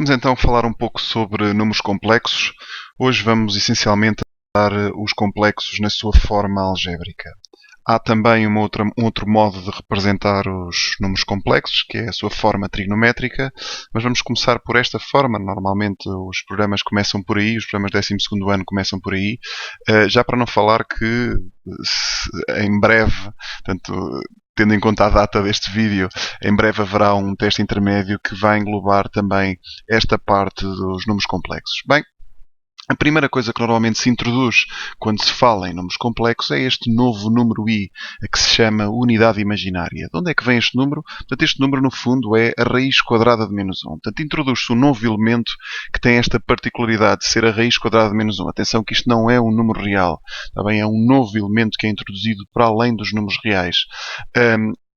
Vamos então falar um pouco sobre números complexos. Hoje vamos essencialmente tratar os complexos na sua forma algébrica. Há também um outro modo de representar os números complexos, que é a sua forma trigonométrica, mas vamos começar por esta forma. Normalmente os programas começam por aí, os programas de 12º ano começam por aí, já para não falar que em breve, portanto, tendo em conta a data deste vídeo, em breve haverá um teste intermédio que vai englobar também esta parte dos números complexos. Bem, a primeira coisa que normalmente se introduz quando se fala em números complexos é este novo número i, que se chama unidade imaginária. De onde é que vem este número? Portanto, este número, no fundo, é a raiz quadrada de menos 1. Portanto, introduz-se um novo elemento que tem esta particularidade de ser a raiz quadrada de menos 1. Atenção que isto não é um número real. Também é um novo elemento que é introduzido para além dos números reais.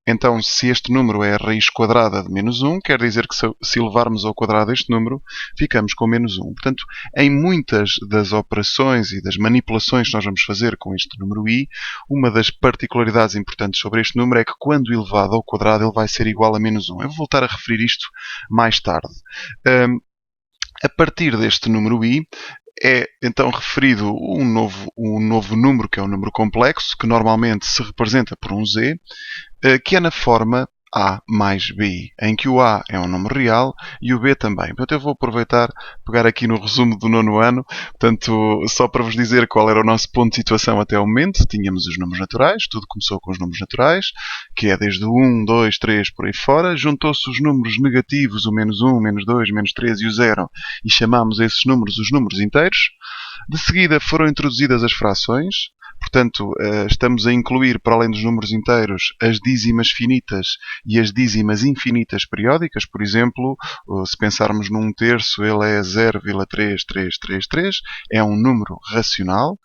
Então, se este número é a raiz quadrada de menos 1, quer dizer que se elevarmos ao quadrado este número, ficamos com menos 1. Portanto, em muitas das operações e das manipulações que nós vamos fazer com este número i, uma das particularidades importantes sobre este número é que quando elevado ao quadrado ele vai ser igual a menos 1. Eu vou voltar a referir isto mais tarde. A partir deste número i, é então referido um novo número, que é um número complexo, que normalmente se representa por um z, que é na forma a mais bi, em que o a é um número real e o b também. Portanto, eu vou aproveitar, pegar aqui no resumo do 9º ano, portanto, só para vos dizer qual era o nosso ponto de situação até o momento. Tínhamos os números naturais, tudo começou com os números naturais, que é desde o 1, 2, 3, por aí fora. Juntou-se os números negativos, o menos 1, menos 2, menos 3 e o 0, e chamámos esses números os números inteiros. De seguida foram introduzidas as frações. Portanto, estamos a incluir, para além dos números inteiros, as dízimas finitas e as dízimas infinitas periódicas. Por exemplo, se pensarmos num terço, ele é 0,3333, é um número racional.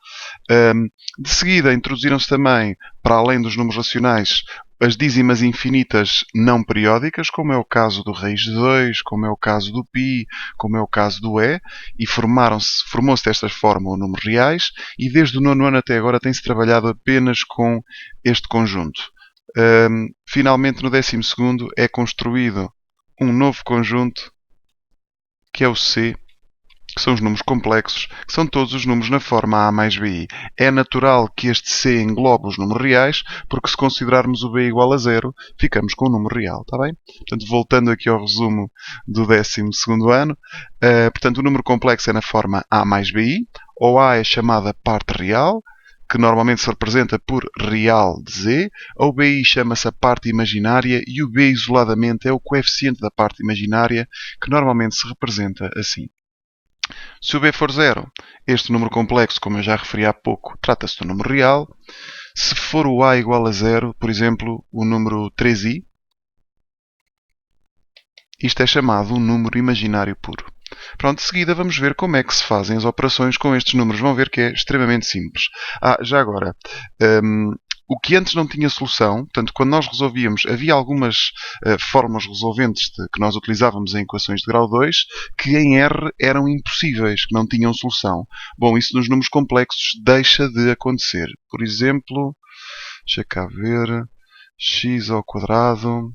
De seguida, introduziram-se também, para além dos números racionais, as dízimas infinitas não periódicas, como é o caso do raiz de 2, como é o caso do π, como é o caso do e, e formou-se desta forma o números reais, e desde o 9º ano até agora tem-se trabalhado apenas com este conjunto. Finalmente, no 12º, é construído um novo conjunto, que é o C, que são os números complexos, que são todos os números na forma a mais bi. É natural que este C englobe os números reais, porque se considerarmos o b igual a 0, ficamos com o número real, está bem? Portanto, voltando aqui ao resumo do 12º ano, portanto, o número complexo é na forma a mais bi, ou a é chamada parte real, que normalmente se representa por real de z, ou bi chama-se a parte imaginária, e o b isoladamente é o coeficiente da parte imaginária, que normalmente se representa assim. Se o b for 0, este número complexo, como eu já referi há pouco, trata-se do número real. Se for o a igual a 0, por exemplo, o número 3i, isto é chamado um número imaginário puro. Pronto, de seguida vamos ver como é que se fazem as operações com estes números. Vão ver que é extremamente simples. Já agora, o que antes não tinha solução, portanto, quando nós resolvíamos, havia algumas fórmulas resolventes que nós utilizávamos em equações de grau 2 que em R eram impossíveis, que não tinham solução. Bom, isso nos números complexos deixa de acontecer. Por exemplo, deixa cá ver, x ao quadrado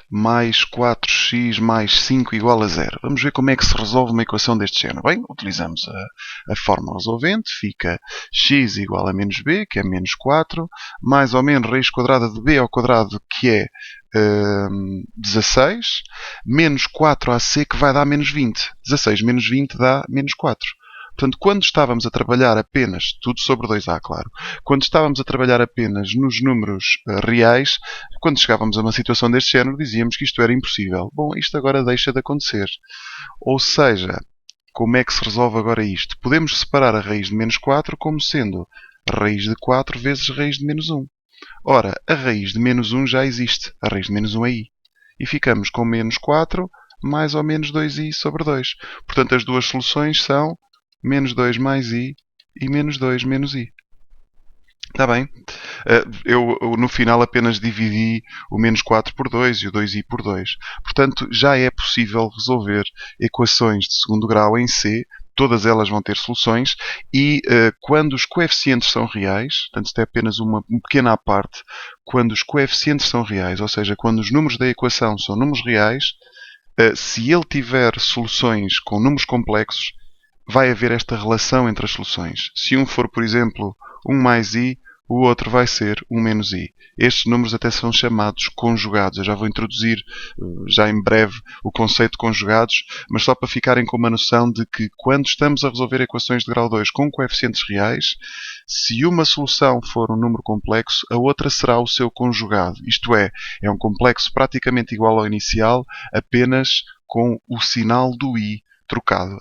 mais 4x mais 5 igual a 0. Vamos ver como é que se resolve uma equação deste género. Bem, utilizamos a fórmula resolvente. Fica x igual a menos b, que é menos 4, mais ou menos raiz quadrada de b ao quadrado, que é 16, menos 4ac, que vai dar menos 20. 16 menos 20 dá menos 4. Portanto, quando estávamos a trabalhar apenas, tudo sobre 2a, claro, quando estávamos a trabalhar apenas nos números reais, quando chegávamos a uma situação deste género, dizíamos que isto era impossível. Bom, isto agora deixa de acontecer. Ou seja, como é que se resolve agora isto? Podemos separar a raiz de menos 4 como sendo a raiz de 4 vezes a raiz de menos 1. Ora, a raiz de menos 1 já existe. A raiz de menos 1 é i. E ficamos com menos 4 mais ou menos 2i sobre 2. Portanto, as duas soluções são menos 2 mais i e menos 2 menos i. Está bem? Eu no final apenas dividi o menos 4 por 2 e o 2i por 2. Portanto, já é possível resolver equações de segundo grau em C. Todas elas vão ter soluções e quando os coeficientes são reais, portanto isto é apenas uma pequena à parte, quando os coeficientes são reais, ou seja, quando os números da equação são números reais, Se ele tiver soluções com números complexos, vai haver esta relação entre as soluções. Se um for, por exemplo, 1 mais i, o outro vai ser 1 menos i. Estes números até são chamados conjugados. Eu já vou introduzir já em breve o conceito de conjugados, mas só para ficarem com uma noção de que quando estamos a resolver equações de grau 2 com coeficientes reais, se uma solução for um número complexo, a outra será o seu conjugado. Isto é um complexo praticamente igual ao inicial, apenas com o sinal do i trocado.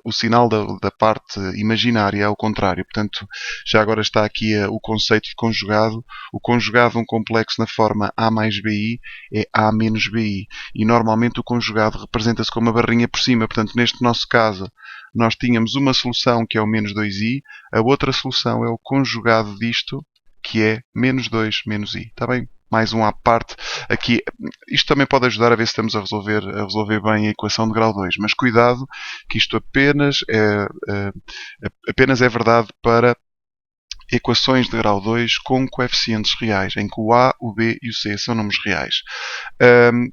O sinal da parte imaginária é ao contrário. Portanto, já agora está aqui o conceito de conjugado. O conjugado de um complexo na forma A mais BI é A menos BI. E normalmente o conjugado representa-se com uma barrinha por cima. Portanto, neste nosso caso, nós tínhamos uma solução que é o menos 2i. A outra solução é o conjugado disto, que é menos 2 menos i. Está bem? Mais um à parte. Aqui, isto também pode ajudar a ver se estamos a resolver bem a equação de grau 2. Mas cuidado, que isto apenas é verdade para equações de grau 2 com coeficientes reais, em que o A, o B e o C são números reais.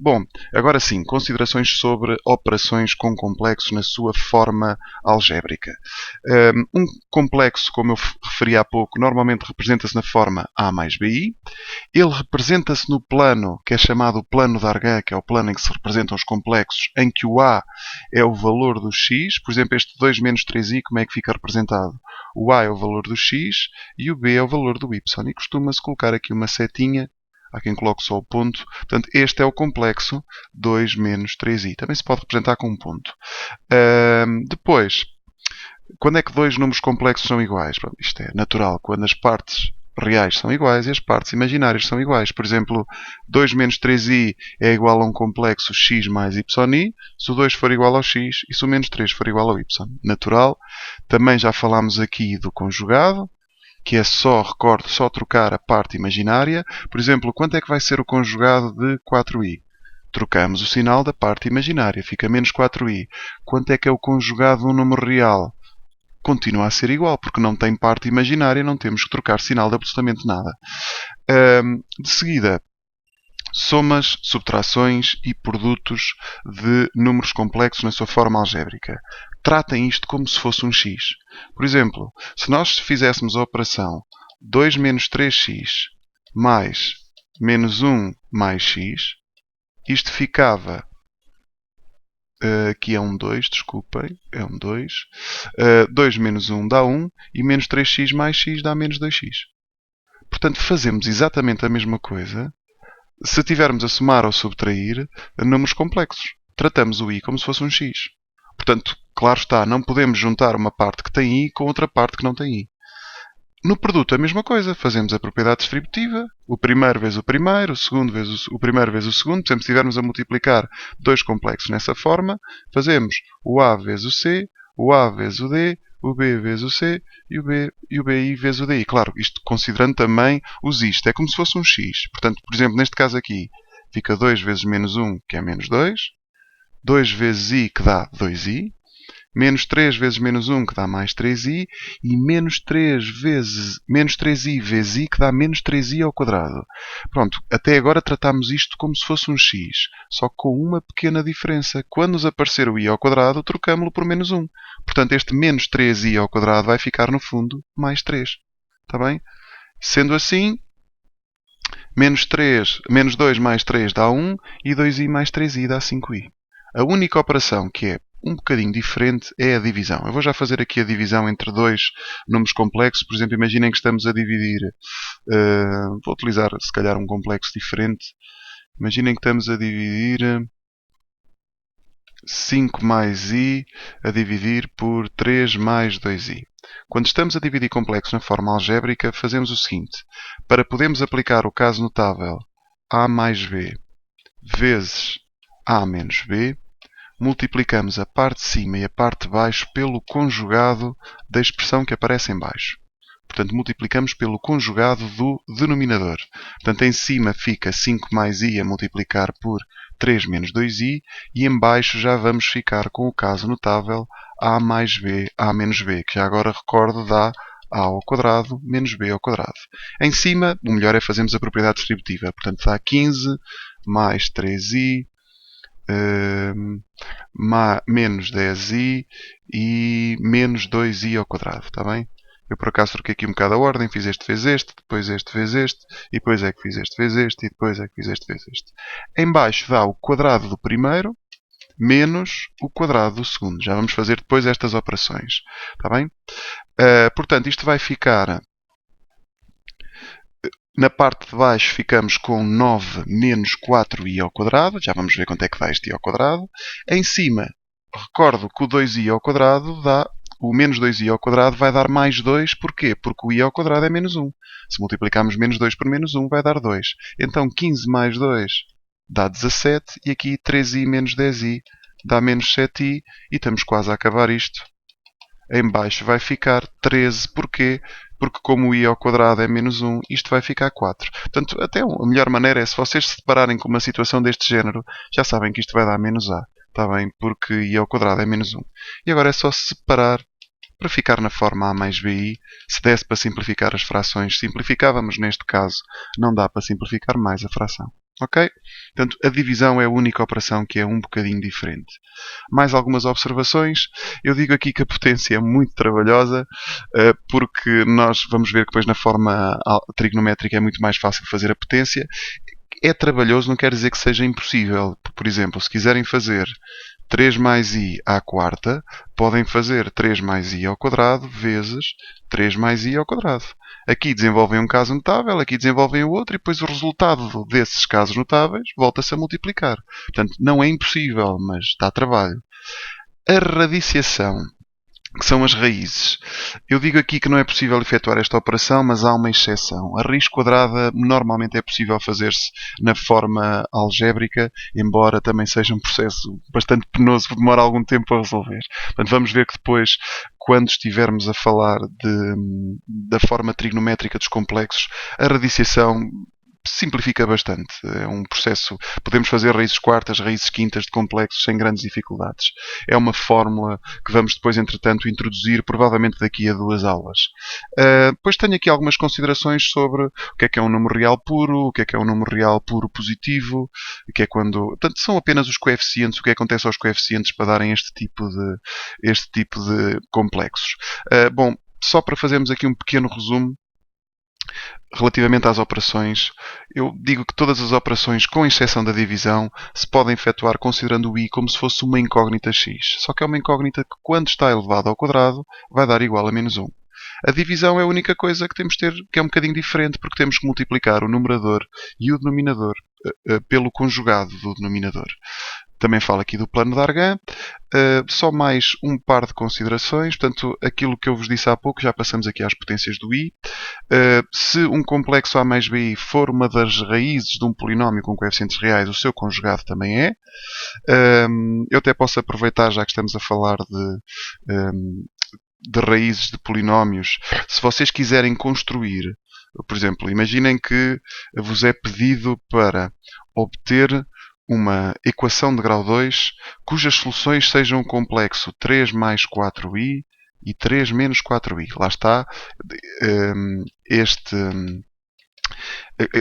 Bom, agora sim, considerações sobre operações com complexos na sua forma algébrica. Um complexo, como eu referi há pouco, normalmente representa-se na forma A mais BI. Ele representa-se no plano que é chamado o plano de Argand, que é o plano em que se representam os complexos, em que o A é o valor do x. Por exemplo, este 2 menos 3i, como é que fica representado? O A é o valor do x e o B é o valor do y. E costuma-se colocar aqui uma setinha. Há quem coloque só o ponto. Portanto, este é o complexo 2 menos 3i. Também se pode representar com um ponto. Depois, quando é que dois números complexos são iguais? Pronto, isto é natural. Quando as partes reais são iguais e as partes imaginárias são iguais. Por exemplo, 2 menos 3i é igual a um complexo x mais yi, se o 2 for igual ao x e se o menos 3 for igual ao y. Natural. Também já falámos aqui do conjugado, que é recordo, só trocar a parte imaginária. Por exemplo, quanto é que vai ser o conjugado de 4i? Trocamos o sinal da parte imaginária, fica menos 4i. Quanto é que é o conjugado de um número real? Continua a ser igual, porque não tem parte imaginária, não temos que trocar sinal de absolutamente nada. De seguida, somas, subtrações e produtos de números complexos na sua forma algébrica. Tratem isto como se fosse um x. Por exemplo, se nós fizéssemos a operação 2 menos 3x mais menos 1 mais x, isto ficava... aqui é um 2, desculpem, é um 2. 2 menos 1 dá 1 e menos 3x mais x dá menos 2x. Portanto, fazemos exatamente a mesma coisa se tivermos a somar ou subtrair números complexos. Tratamos o i como se fosse um x. Portanto, claro está, não podemos juntar uma parte que tem i com outra parte que não tem i. No produto, a mesma coisa. Fazemos a propriedade distributiva. O primeiro vezes o primeiro, o segundo vezes o primeiro vezes o segundo. Por exemplo, se estivermos a multiplicar dois complexos nessa forma, fazemos o A vezes o C, o A vezes o D, o B vezes o C e o BI vezes o DI. Claro, isto considerando também os isto. É como se fosse um X. Portanto, por exemplo, neste caso aqui, fica 2 vezes menos 1, que é menos 2. 2 vezes I, que dá 2i. Menos 3 vezes menos 1, que dá mais 3i, e menos 3i vezes i, que dá menos 3i ao quadrado. Pronto, até agora tratámos isto como se fosse um x, só com uma pequena diferença. Quando nos aparecer o i ao quadrado, trocamos-lo por menos 1. Portanto, este menos 3i ao quadrado vai ficar, no fundo, mais 3. Está bem? Sendo assim, menos 2 mais 3 dá 1, e 2i mais 3i dá 5i. A única operação que é um bocadinho diferente é a divisão. Eu vou já fazer aqui a divisão entre dois números complexos. Por exemplo, imaginem que estamos a dividir... vou utilizar, se calhar, um complexo diferente. Imaginem que estamos a dividir 5 mais i a dividir por 3 mais 2i. Quando estamos a dividir complexos na forma algébrica, fazemos o seguinte. Para podermos aplicar o caso notável a mais b vezes a menos b, multiplicamos a parte de cima e a parte de baixo pelo conjugado da expressão que aparece em baixo. Portanto, multiplicamos pelo conjugado do denominador. Portanto, em cima fica 5 mais i a multiplicar por 3 menos 2i e em baixo já vamos ficar com o caso notável a mais b, a menos b, que já agora recordo dá a ao quadrado menos b ao quadrado. Em cima, o melhor é fazermos a propriedade distributiva. Portanto, dá 15 mais 3i menos 10i e menos 2i ao quadrado, está bem? Eu por acaso troquei aqui um bocado a ordem, fiz este vezes este, depois este vezes este, e depois é que fiz este vezes este, e depois é que fiz este vezes este. Em baixo dá o quadrado do primeiro, menos o quadrado do segundo. Já vamos fazer depois estas operações, está bem? Portanto, isto vai ficar... Na parte de baixo ficamos com 9 menos 4i ao quadrado. Já vamos ver quanto é que dá este i ao quadrado. Em cima, recordo que o 2i ao quadrado dá... O menos 2i ao quadrado vai dar mais 2. Porquê? Porque o i ao quadrado é menos 1. Se multiplicarmos menos 2 por menos 1, vai dar 2. Então, 15 mais 2 dá 17. E aqui 3i menos 10i dá menos 7i. E estamos quase a acabar isto. Em baixo vai ficar 13. Porquê? Porque como o i ao quadrado é menos 1, isto vai ficar 4. Portanto, até a melhor maneira é, se vocês se depararem com uma situação deste género, já sabem que isto vai dar menos a. Está bem? Porque i ao quadrado é menos 1. E agora é só separar para ficar na forma a mais bi. Se desse para simplificar as frações, simplificávamos. Neste caso, não dá para simplificar mais a fração. Ok? Portanto, a divisão é a única operação que é um bocadinho diferente. Mais algumas observações. Eu digo aqui que a potência é muito trabalhosa, porque nós vamos ver que depois na forma trigonométrica é muito mais fácil fazer a potência. É trabalhoso, não quer dizer que seja impossível. Por exemplo, se quiserem fazer 3 mais i à quarta, podem fazer 3 mais i ao quadrado vezes 3 mais i ao quadrado. Aqui desenvolvem um caso notável, aqui desenvolvem o outro, e depois o resultado desses casos notáveis volta-se a multiplicar. Portanto, não é impossível, mas dá trabalho. A radiciação, que são as raízes. Eu digo aqui que não é possível efetuar esta operação, mas há uma exceção. A raiz quadrada normalmente é possível fazer-se na forma algébrica, embora também seja um processo bastante penoso, porque demora algum tempo a resolver. Portanto, vamos ver que depois, quando estivermos a falar da forma trigonométrica dos complexos, a radiciação simplifica bastante. É um processo... Podemos fazer raízes quartas, raízes quintas de complexos sem grandes dificuldades. É uma fórmula que vamos depois, entretanto, introduzir, provavelmente daqui a 2 aulas. Depois tenho aqui algumas considerações sobre o que é um número real puro, o que é um número real puro positivo, o que é quando... Portanto, são apenas os coeficientes, o que acontece aos coeficientes para darem este tipo de complexos. Bom, só para fazermos aqui um pequeno resumo, relativamente às operações, eu digo que todas as operações, com exceção da divisão, se podem efetuar considerando o i como se fosse uma incógnita x. Só que é uma incógnita que, quando está elevada ao quadrado, vai dar igual a menos 1. A divisão é a única coisa que temos de ter, que é um bocadinho diferente, porque temos que multiplicar o numerador e o denominador pelo conjugado do denominador. Também falo aqui do plano de Argand. Só mais um par de considerações. Portanto, aquilo que eu vos disse há pouco, já passamos aqui às potências do i. Se um complexo a mais bi for uma das raízes de um polinómio com coeficientes reais, o seu conjugado também é. Eu até posso aproveitar, já que estamos a falar de raízes de polinómios, se vocês quiserem construir, por exemplo, imaginem que vos é pedido para obter uma equação de grau 2 cujas soluções sejam o complexo 3 mais 4i e 3 menos 4i. Lá está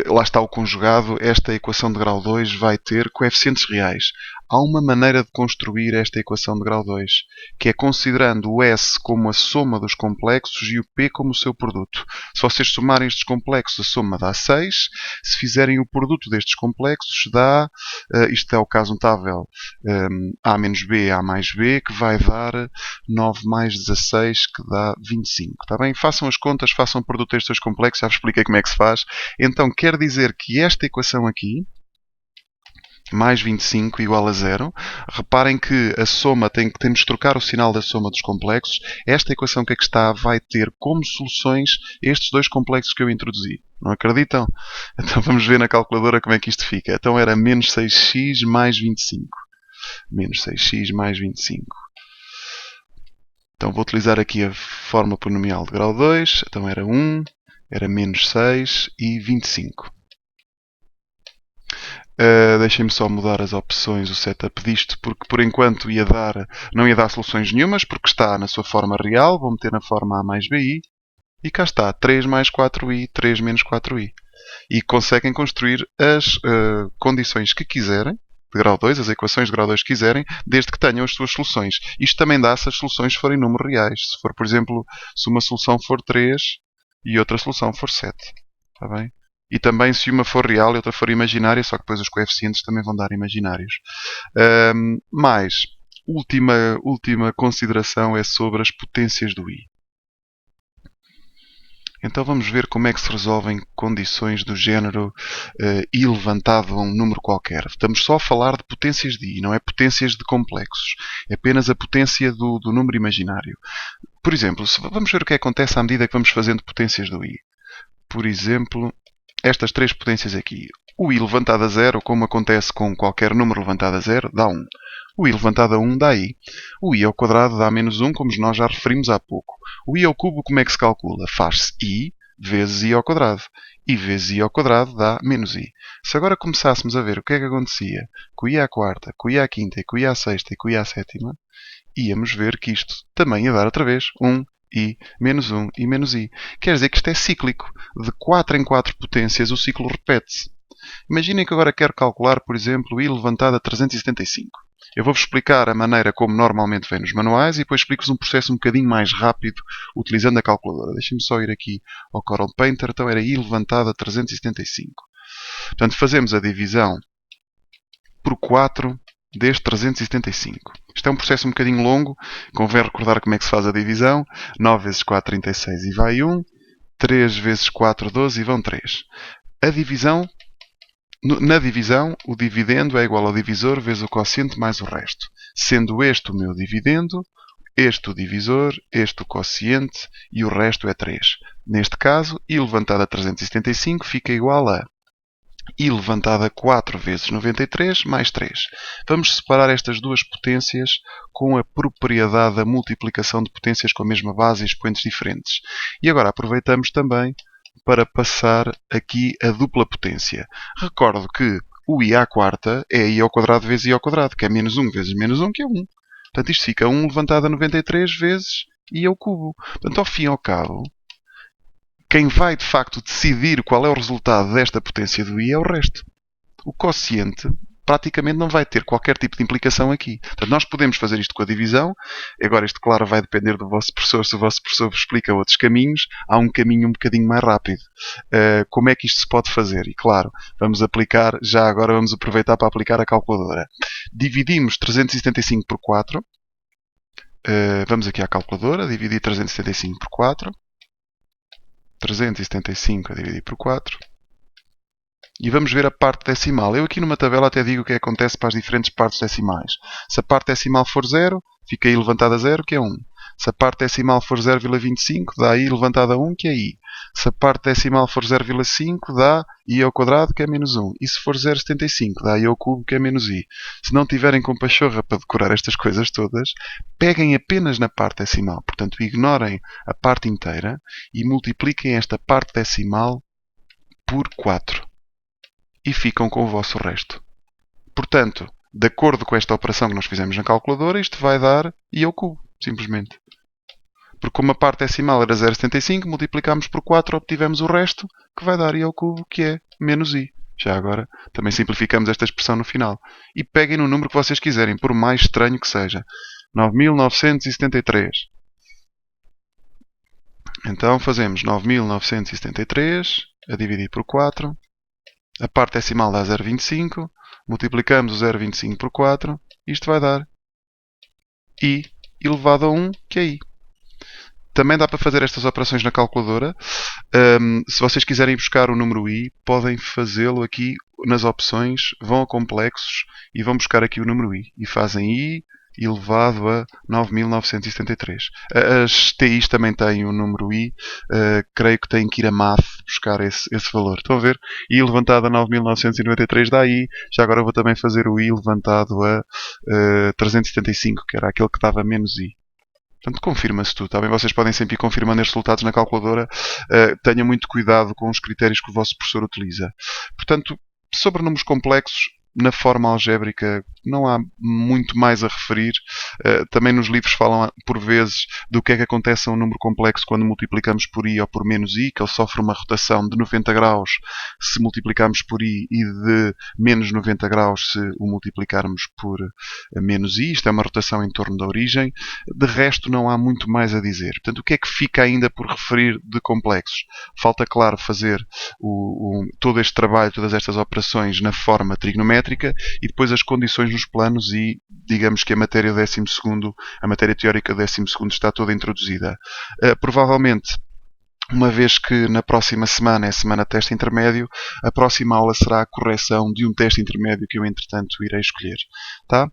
lá está o conjugado. Esta equação de grau 2 vai ter coeficientes reais. Há uma maneira de construir esta equação de grau 2, que é considerando o S como a soma dos complexos e o P como o seu produto. Se vocês somarem estes complexos, a soma dá 6. Se fizerem o produto destes complexos, dá, isto é o caso notável, A menos B, A mais B, que vai dar 9 mais 16, que dá 25. Está bem? Façam as contas, façam o produto destes dois complexos, já vos expliquei como é que se faz. Então, quer dizer que esta equação aqui, mais 25 igual a 0. Reparem que a soma temos de trocar o sinal da soma dos complexos. Esta equação que aqui está vai ter como soluções estes dois complexos que eu introduzi. Não acreditam? Então vamos ver na calculadora como é que isto fica. Então era menos 6x mais 25. Menos 6x mais 25. Então vou utilizar aqui a forma polinomial de grau 2. Então era 1, era menos 6 e 25. Deixem-me só mudar as opções, o setup disto, porque por enquanto não ia dar soluções nenhumas, porque está na sua forma real. Vou meter na forma A mais BI. E cá está, 3 mais 4i, 3 menos 4i. E conseguem construir as condições que quiserem de grau 2, as equações de grau 2 que quiserem, desde que tenham as suas soluções. Isto também dá se as soluções forem números reais. Se for, por exemplo, se uma solução for 3 e outra solução for 7. Está bem? E também se uma for real e outra for imaginária, só que depois os coeficientes também vão dar imaginários. Mais, última consideração é sobre as potências do i. Então vamos ver como é que se resolvem condições do género i levantado a um número qualquer. Estamos só a falar de potências de i, não é potências de complexos. É apenas a potência do número imaginário. Por exemplo, vamos ver o que acontece à medida que vamos fazendo potências do i. Por exemplo, estas três potências aqui. O i levantado a 0, como acontece com qualquer número levantado a 0, dá 1. O i levantado a 1 dá i. O i ao quadrado dá menos 1, como nós já referimos há pouco. O i ao cubo, como é que se calcula? Faz-se i vezes i ao quadrado. I vezes i ao quadrado dá menos i. Se agora começássemos a ver o que é que acontecia com o i à quarta, com o i à quinta, com o i à sexta e com o i à sétima, íamos ver que isto também ia dar outra vez 1, i, menos 1 e menos i. Quer dizer que isto é cíclico. De 4 em 4 potências o ciclo repete-se. Imaginem que agora quero calcular, por exemplo, i levantado a 375. Eu vou-vos explicar a maneira como normalmente vem nos manuais e depois explico-vos um processo um bocadinho mais rápido utilizando a calculadora. Deixem-me só ir aqui ao Corel Painter. Então era i levantado a 375. Portanto, fazemos a divisão por 4 deste 375. Isto é um processo um bocadinho longo. Convém recordar como é que se faz a divisão. 9 vezes 4, 36 e vai 1. 3 vezes 4, 12 e vão 3. A divisão... Na divisão, o dividendo é igual ao divisor vezes o quociente mais o resto. Sendo este o meu dividendo, este o divisor, este o quociente e o resto é 3. Neste caso, i levantado a 375 fica igual a i levantado a 4 vezes 93 mais 3. Vamos separar estas duas potências com a propriedade da multiplicação de potências com a mesma base e expoentes diferentes. E agora aproveitamos também para passar aqui a dupla potência. Recordo que o i à quarta é i ao quadrado vezes i ao quadrado, que é menos 1 vezes menos 1, que é 1. Portanto, isto fica 1 levantado a 93 vezes i ao cubo. Portanto, ao fim e ao cabo, quem vai de facto decidir qual é o resultado desta potência do i é o resto. O quociente praticamente não vai ter qualquer tipo de implicação aqui. Portanto, nós podemos fazer isto com a divisão. Agora, isto, claro, vai depender do vosso professor. Se o vosso professor vos explica outros caminhos, há um caminho um bocadinho mais rápido. Como é que isto se pode fazer? E, claro, vamos aplicar, já agora vamos aproveitar para aplicar a calculadora. Dividimos 375 por 4. Vamos aqui à calculadora. Dividir 375 por 4. 375 a dividir por 4. E vamos ver a parte decimal. Eu aqui numa tabela até digo o que acontece para as diferentes partes decimais. Se a parte decimal for 0, fica i levantado a 0, que é 1. Se a parte decimal for 0,25, dá i levantado a 1, que é i. Se a parte decimal for 0,5, dá i ao quadrado, que é menos 1. E se for 0,75, dá i ao cubo, que é menos i. Se não tiverem com pachorra para decorar estas coisas todas, peguem apenas na parte decimal. Portanto, ignorem a parte inteira e multipliquem esta parte decimal por 4. E ficam com o vosso resto. Portanto, de acordo com esta operação que nós fizemos na calculadora, isto vai dar i ao cubo, simplesmente. Porque como a parte decimal era 0,75, multiplicámos por 4, obtivemos o resto, que vai dar i ao cubo, que é menos i. Já agora, também simplificamos esta expressão no final. E peguem no número que vocês quiserem, por mais estranho que seja. 9.973. Então fazemos 9.973 a dividir por 4. A parte decimal dá 0,25. Multiplicamos o 0,25 por 4. Isto vai dar i elevado a 1, que é i. Também dá para fazer estas operações na calculadora. Se vocês quiserem buscar o número i, podem fazê-lo aqui nas opções. Vão a complexos e vão buscar aqui o número i. E fazem i elevado a 9.973. As TIs também têm o número i. Creio que têm que ir a math buscar esse valor. Estão a ver? I levantado a 9.993 dá i. Já agora vou também fazer o i levantado a 375, que era aquele que dava menos i. Portanto, confirma-se tudo. Também vocês podem sempre ir confirmando estes resultados na calculadora. Tenham muito cuidado com os critérios que o vosso professor utiliza. Portanto, sobre números complexos, na forma algébrica não há muito mais a referir. Também nos livros falam por vezes do que é que acontece a um número complexo quando multiplicamos por i ou por menos i, que ele sofre uma rotação de 90 graus se multiplicarmos por i e de menos 90 graus se o multiplicarmos por menos i. Isto é uma rotação em torno da origem. De resto não há muito mais a dizer. Portanto, o que é que fica ainda por referir de complexos? Falta, claro, fazer todo este trabalho, todas estas operações na forma trigonométrica e depois as condições nos planos e digamos que a matéria a matéria teórica do 12º está toda introduzida. Provavelmente, uma vez que na próxima semana é a semana de teste intermédio, a próxima aula será a correção de um teste intermédio que eu, entretanto, irei escolher. Tá?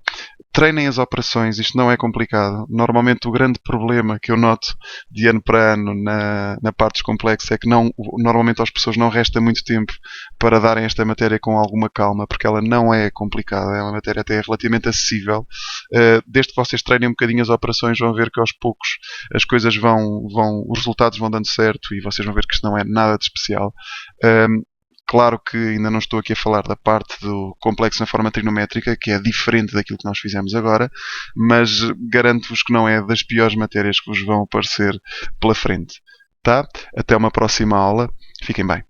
Treinem as operações, isto não é complicado. Normalmente o grande problema que eu noto de ano para ano na parte dos complexos é que normalmente às pessoas não resta muito tempo para darem esta matéria com alguma calma, porque ela não é complicada, é uma matéria até relativamente acessível. Desde que vocês treinem um bocadinho as operações, vão ver que aos poucos as coisas os resultados vão dando certo e vocês vão ver que isto não é nada de especial. Claro que ainda não estou aqui a falar da parte do complexo na forma trigonométrica, que é diferente daquilo que nós fizemos agora, mas garanto-vos que não é das piores matérias que vos vão aparecer pela frente. Tá? Até uma próxima aula. Fiquem bem.